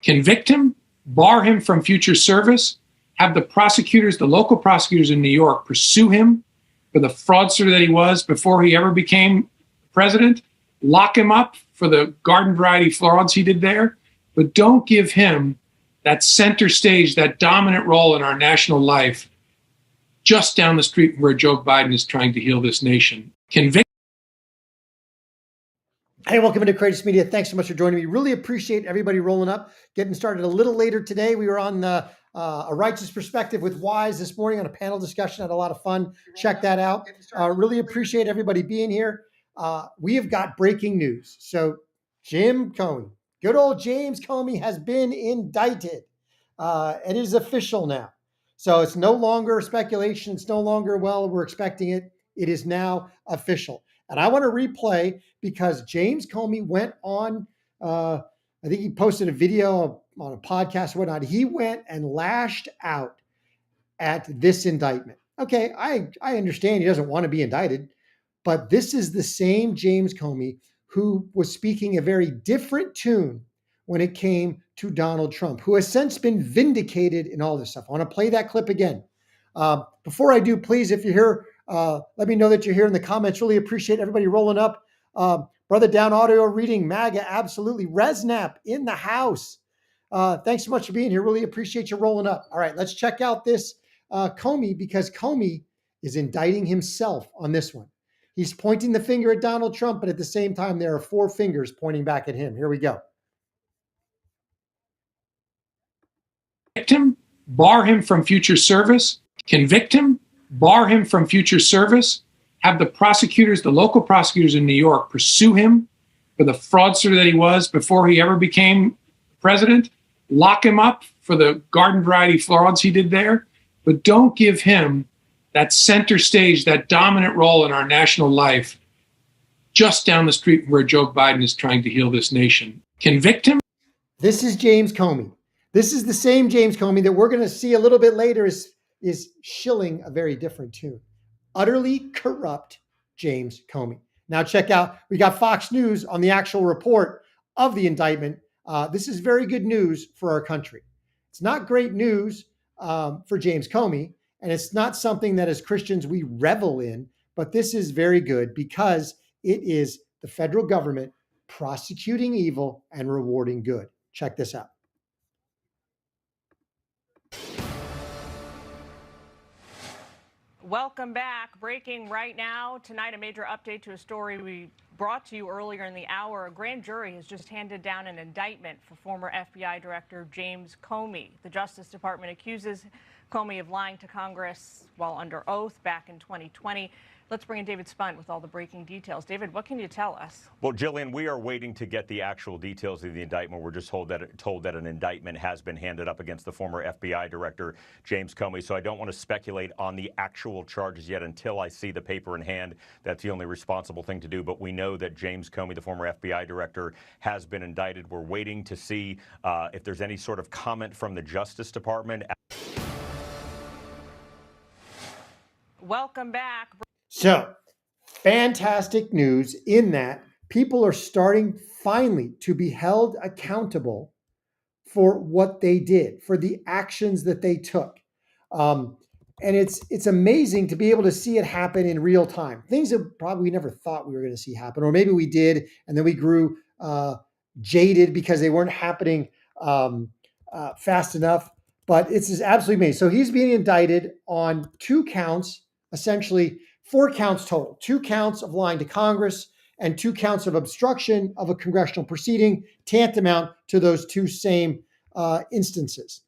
convict him, bar him from future service, have the prosecutors, the local prosecutors in New York, pursue him for the fraudster that he was before he ever became president, lock him up for the garden variety frauds he did there, but don't give him that center stage, that dominant role in our national life just down the street where Joe Biden is trying to heal this nation. Convict. Hey, welcome into Courageous Media. Thanks so much for joining me. Really appreciate everybody rolling up, getting started a little later today. We were on a righteous perspective with Wise this morning on a panel discussion. Had a lot of fun. Check that out. Really appreciate everybody being here. We have got breaking news. So Jim Comey, good old James Comey, has been indicted. It is official now. So it's no longer speculation. It's no longer, well, we're expecting it. It is now official. And I want to replay because James Comey went on, I think he posted a video on a podcast or whatnot. He went and lashed out at this indictment. Okay, I understand he doesn't want to be indicted, but this is the same James Comey who was speaking a very different tune when it came to Donald Trump, who has since been vindicated in all this stuff. I want to play that clip again. Before I do, please, if you're here, let me know that you're here in the comments. Really appreciate everybody rolling up. Brother Down Audio Reading, MAGA, absolutely. Resnap in the house. Thanks so much for being here. Really appreciate you rolling up. All right, let's check out this Comey, because Comey is indicting himself on this one. He's pointing the finger at Donald Trump, but at the same time, there are four fingers pointing back at him. Here we go. Convict him, bar him from future service, convict him, bar him from future service, have the prosecutors, the local prosecutors in New York, pursue him for the fraudster that he was before he ever became president, lock him up for the garden variety frauds he did there, but don't give him that center stage, that dominant role in our national life just down the street where Joe Biden is trying to heal this nation. Convict him. This is James Comey. This is the same James Comey that we're going to see a little bit later is shilling a very different tune. Utterly corrupt James Comey. Now check out, we got Fox News on the actual report of the indictment. This is very good news for our country. It's not great news for James Comey, and it's not something that as Christians we revel in, but this is very good because it is the federal government prosecuting evil and rewarding good. Check this out. Welcome back. Breaking right now. Tonight, a major update to a story we brought to you earlier in the hour. A grand jury has just handed down an indictment for former FBI Director James Comey. The Justice Department accuses Comey of lying to Congress while under oath back in 2020. Let's bring in David Spunt with all the breaking details. David, what can you tell us? Well, Jillian, we are waiting to get the actual details of the indictment. We're just told that an indictment has been handed up against the former FBI Director, James Comey. So I don't want to speculate on the actual charges yet until I see the paper in hand. That's the only responsible thing to do. But we know that James Comey, the former FBI Director, has been indicted. We're waiting to see if there's any sort of comment from the Justice Department. Welcome back. So, fantastic news in that people are starting finally to be held accountable for what they did, for the actions that they took. And it's amazing to be able to see it happen in real time. Things that probably we never thought we were going to see happen, or maybe we did, and then we grew jaded because they weren't happening fast enough. But it's just absolutely amazing. So he's being indicted on 2 counts, essentially 4 counts total, 2 counts of lying to Congress and 2 counts of obstruction of a congressional proceeding, tantamount to those 2 same instances.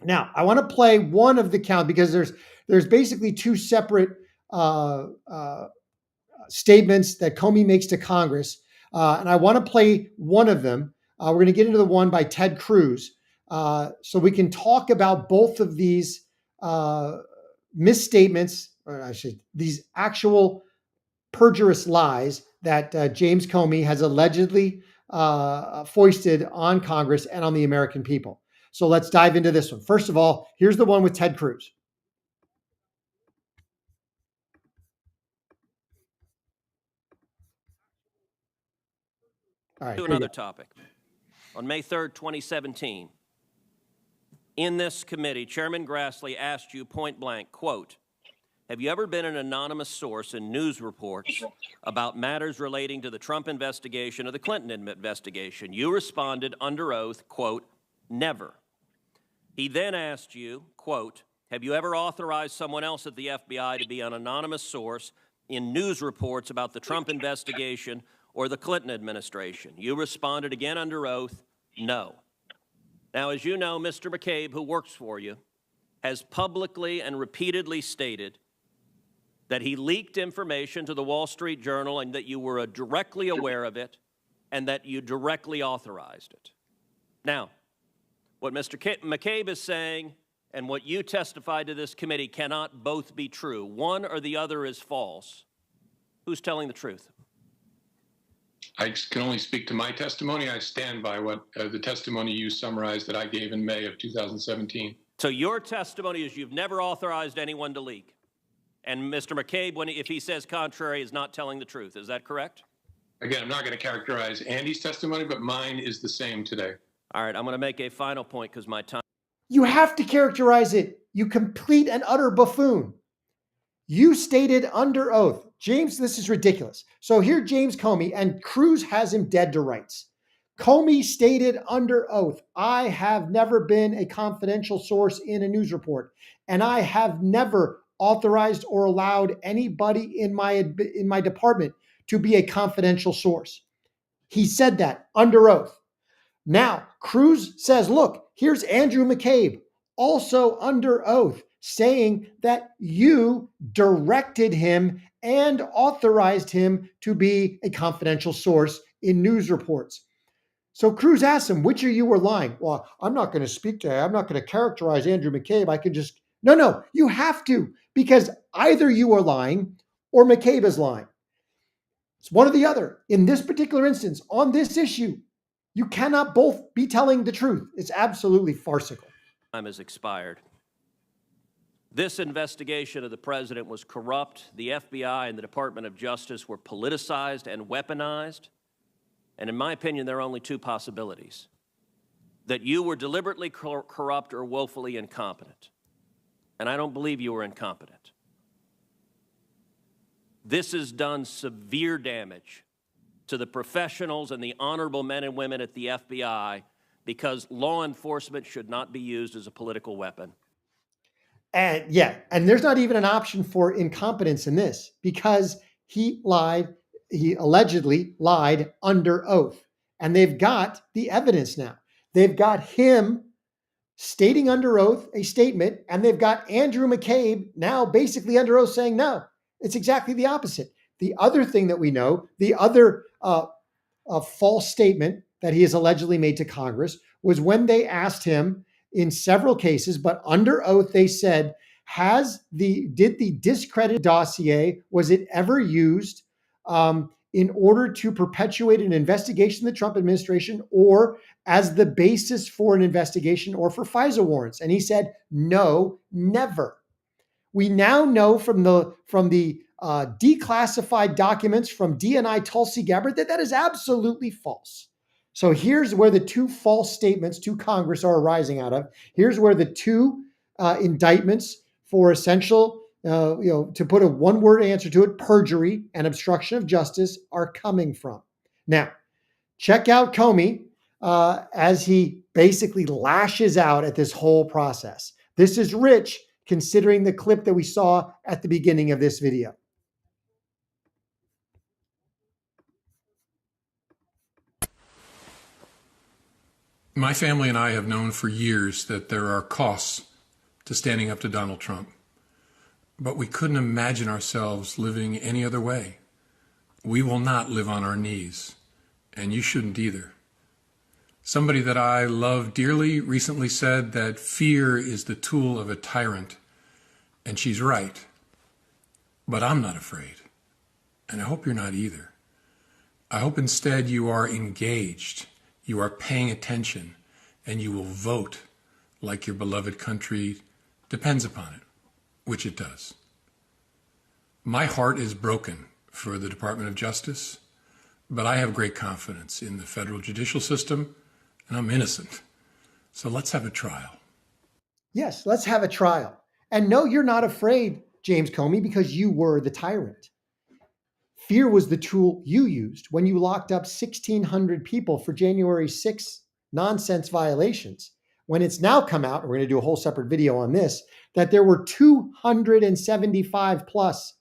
Now, I want to play one of the count because there's basically 2 separate statements that Comey makes to Congress, and I want to play one of them. We're going to get into the one by Ted Cruz, so we can talk about both of these misstatements, or I should, these actual perjurious lies that James Comey has allegedly foisted on Congress and on the American people. So let's dive into this one. First of all, here's the one with Ted Cruz. All right, to another topic. On May 3rd, 2017, in this committee, Chairman Grassley asked you point blank, quote, have you ever been an anonymous source in news reports about matters relating to the Trump investigation or the Clinton investigation? You responded under oath, quote, never. He then asked you, quote, have you ever authorized someone else at the FBI to be an anonymous source in news reports about the Trump investigation or the Clinton administration? You responded again under oath, no. Now, as you know, Mr. McCabe, who works for you, has publicly and repeatedly stated that he leaked information to the Wall Street Journal and that you were directly aware of it and that you directly authorized it. Now, what Mr. McCabe is saying and what you testified to this committee cannot both be true. One or the other is false. Who's telling the truth? I can only speak to my testimony. I stand by what the testimony you summarized that I gave in May of 2017. So your testimony is you've never authorized anyone to leak. And Mr. McCabe, if he says contrary, is not telling the truth. Is that correct? Again, I'm not going to characterize Andy's testimony, but mine is the same today. All right, I'm going to make a final point because my time. You have to characterize it. You complete and utter buffoon. You stated under oath, James, this is ridiculous. So here, James Comey, and Cruz has him dead to rights. Comey stated under oath, I have never been a confidential source in a news report, and I have never authorized or allowed anybody in my department to be a confidential source. He said that under oath. Now, Cruz says, look, here's Andrew McCabe, also under oath, saying that you directed him and authorized him to be a confidential source in news reports. So Cruz asked him, which of you were lying? Well, I'm not going to speak to him. I'm not going to characterize Andrew McCabe. I can just, no, you have to, because either you are lying or McCabe is lying. It's one or the other. In this particular instance, on this issue, you cannot both be telling the truth. It's absolutely farcical. Time has expired. This investigation of the president was corrupt. The FBI and the Department of Justice were politicized and weaponized. And in my opinion, there are only two possibilities: that you were deliberately corrupt or woefully incompetent. And I don't believe you were incompetent. This has done severe damage to the professionals and the honorable men and women at the FBI, because law enforcement should not be used as a political weapon. And there's not even an option for incompetence in this, because he allegedly lied under oath. And they've got the evidence now. They've got him stating under oath a statement, and they've got Andrew McCabe now basically under oath saying, no, it's exactly the opposite. The other thing that we know, the other false statement that he has allegedly made to Congress was when they asked him in several cases, but under oath, they said, did the discredited dossier, was it ever used in order to perpetuate an investigation of the Trump administration or as the basis for an investigation or for FISA warrants? And he said, no, never. We now know from the declassified documents from DNI Tulsi Gabbard that is absolutely false. So here's where the two false statements to Congress are arising out of. Here's where the two indictments for essential, to put a one-word answer to it, perjury and obstruction of justice are coming from. Now, check out Comey as he basically lashes out at this whole process. This is rich, considering the clip that we saw at the beginning of this video. My family and I have known for years that there are costs to standing up to Donald Trump, but we couldn't imagine ourselves living any other way. We will not live on our knees, and you shouldn't either. Somebody that I love dearly recently said that fear is the tool of a tyrant, and she's right. But I'm not afraid, and I hope you're not either. I hope instead you are engaged, you are paying attention, and you will vote like your beloved country depends upon it, which it does. My heart is broken for the Department of Justice, but I have great confidence in the federal judicial system and I'm innocent. So let's have a trial. Yes, let's have a trial. And no, you're not afraid, James Comey, because you were the tyrant. Fear was the tool you used when you locked up 1,600 people for January 6 nonsense violations. When it's now come out, and we're going to do a whole separate video on this, that there were 275 plus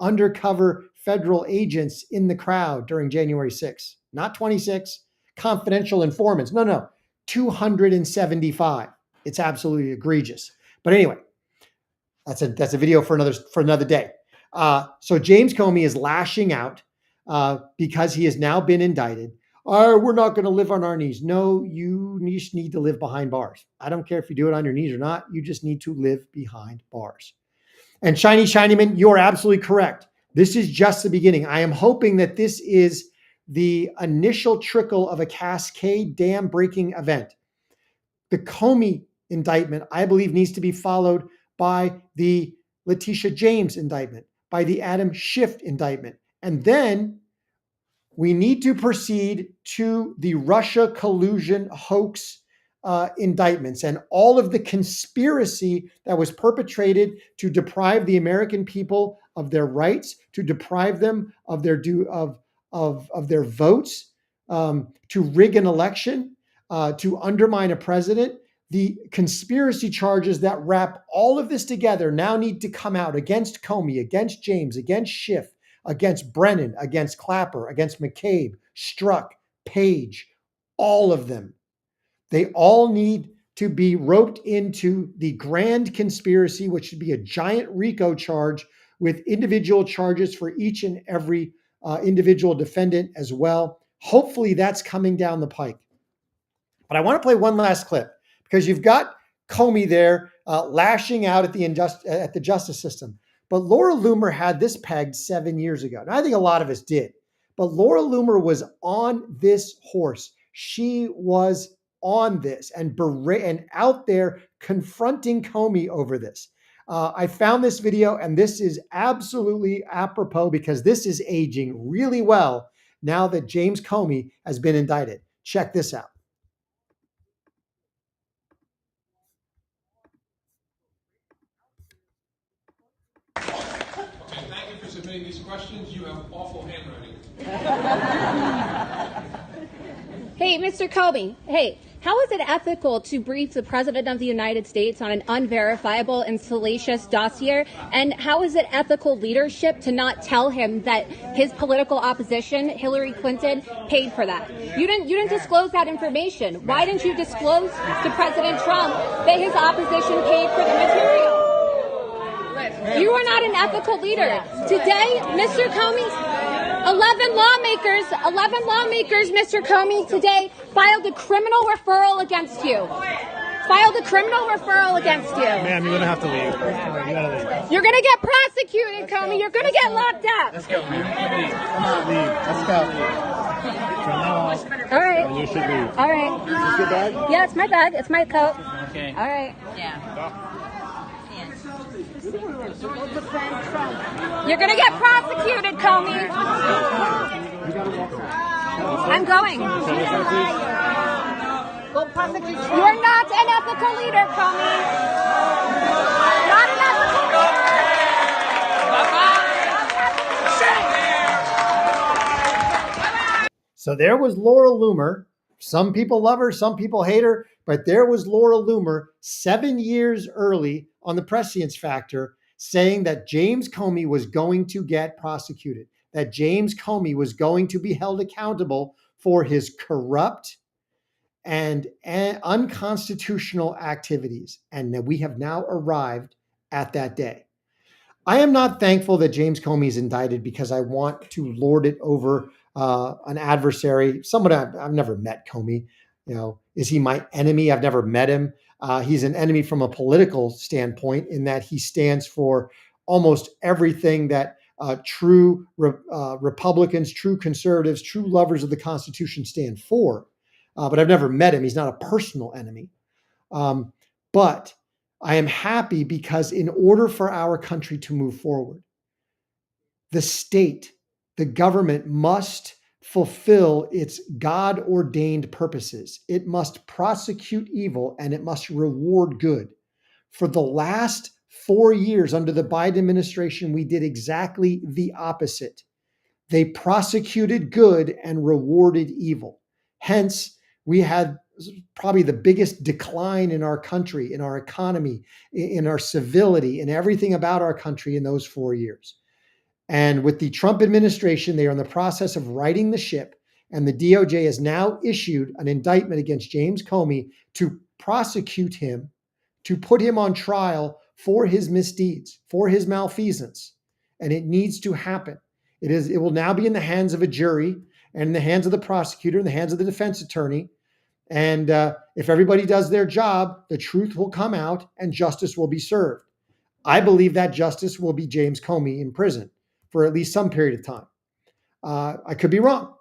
undercover federal agents in the crowd during January 6, not 26 confidential informants. No, 275. It's absolutely egregious. But anyway, that's a video for another day. So James Comey is lashing out because he has now been indicted. We're not going to live on our knees. No, you need to live behind bars. I don't care if you do it on your knees or not. You just need to live behind bars. And Shinyman, you're absolutely correct. This is just the beginning. I am hoping that this is the initial trickle of a cascade dam breaking event. The Comey indictment, I believe, needs to be followed by the Letitia James indictment, by the Adam Schiff indictment. And then we need to proceed to the Russia collusion hoax indictments and all of the conspiracy that was perpetrated to deprive the American people of their rights, to deprive them of their their votes, to rig an election, to undermine a president. The conspiracy charges that wrap all of this together now need to come out against Comey, against James, against Schiff, against Brennan, against Clapper, against McCabe, Strzok, Page, all of them. They all need to be roped into the grand conspiracy, which should be a giant RICO charge with individual charges for each and every individual defendant as well. Hopefully that's coming down the pike. But I want to play one last clip because you've got Comey there lashing out at the justice system. But Laura Loomer had this pegged 7 years ago. Now, I think a lot of us did. But Laura Loomer was on this horse. She was on this and out there confronting Comey over this. I found this video, and this is absolutely apropos because this is aging really well now that James Comey has been indicted. Check this out. Thank you for submitting these questions. You have awful handwriting. Hey, Mr. Comey. Hey, how is it ethical to brief the President of the United States on an unverifiable and salacious dossier? And how is it ethical leadership to not tell him that his political opposition, Hillary Clinton, paid for that? You didn't disclose that information. Why didn't you disclose to President Trump that his opposition paid for the material? You are not an ethical leader. Today, Mr. Comey, 11 lawmakers, Mr. Comey, today filed a criminal referral against you. Ma'am, you're going to have to leave. You gotta leave. You're going to get prosecuted, Comey. You're going to get locked up. Let's go. Come on, leave. Let's go. From now on, all right. You should leave. All right. Is this your bag? Yeah, it's my bag. It's my coat. Okay. All right. Yeah. You're going to get prosecuted, Comey. I'm going. You're not an ethical leader, Comey. Not an ethical leader. So there was Laura Loomer. Some people love her, some people hate her, but there was Laura Loomer 7 years early on the prescience factor saying that James Comey was going to get prosecuted, that James Comey was going to be held accountable for his corrupt and unconstitutional activities. And that we have now arrived at that day. I am not thankful that James Comey is indicted because I want to lord it over an adversary, someone I've never met. Comey, is he my enemy? I've never met him. He's an enemy from a political standpoint in that he stands for almost everything that true Republicans, true conservatives, true lovers of the Constitution stand for. But I've never met him. He's not a personal enemy. But I am happy because in order for our country to move forward, the state, the government must fulfill its God-ordained purposes. It must prosecute evil and it must reward good. For the last 4 years under the Biden administration, we did exactly the opposite. They prosecuted good and rewarded evil. Hence, we had probably the biggest decline in our country, in our economy, in our civility, in everything about our country in those 4 years. And with the Trump administration, they are in the process of righting the ship. And the DOJ has now issued an indictment against James Comey to prosecute him, to put him on trial for his misdeeds, for his malfeasance. And it needs to happen. It will now be in the hands of a jury and in the hands of the prosecutor, in the hands of the defense attorney. And if everybody does their job, the truth will come out and justice will be served. I believe that justice will be James Comey in prison for at least some period of time. I could be wrong.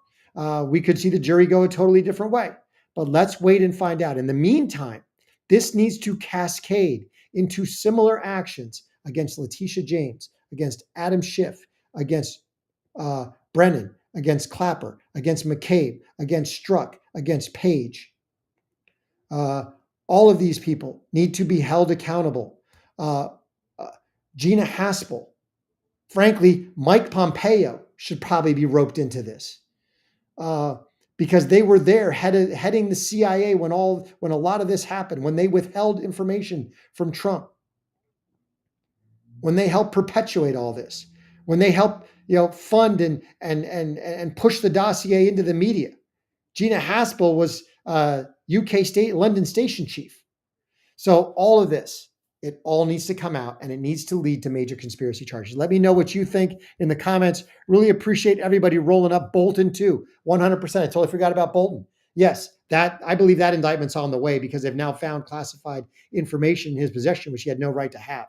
We could see the jury go a totally different way, but let's wait and find out. In the meantime, this needs to cascade into similar actions against Letitia James, against Adam Schiff, against Brennan, against Clapper, against McCabe, against Strzok, against Page. All of these people need to be held accountable. Gina Haspel, frankly, Mike Pompeo should probably be roped into this because they were there heading the CIA when a lot of this happened, when they withheld information from Trump, when they helped perpetuate all this, when they helped fund and push the dossier into the media. Gina Haspel was London station chief. So all of this, it all needs to come out and it needs to lead to major conspiracy charges. Let me know what you think in the comments. Really appreciate everybody rolling up Bolton too. 100%. I totally forgot about Bolton. Yes, I believe that indictment's on the way because they've now found classified information in his possession, which he had no right to have.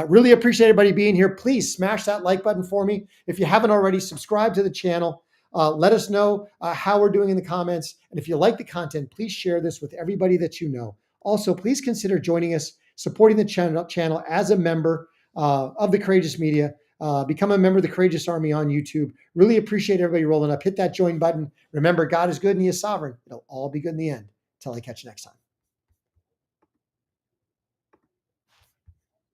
Really appreciate everybody being here. Please smash that like button for me. If you haven't already, subscribe to the channel. Let us know how we're doing in the comments. And if you like the content, please share this with everybody that you know. Also, please consider joining us, supporting the channel as a member of the Courageous Media. Become a member of the Courageous Army on YouTube. Really appreciate everybody rolling up. Hit that join button. Remember, God is good and he is sovereign. It'll all be good in the end. Until I catch you next time.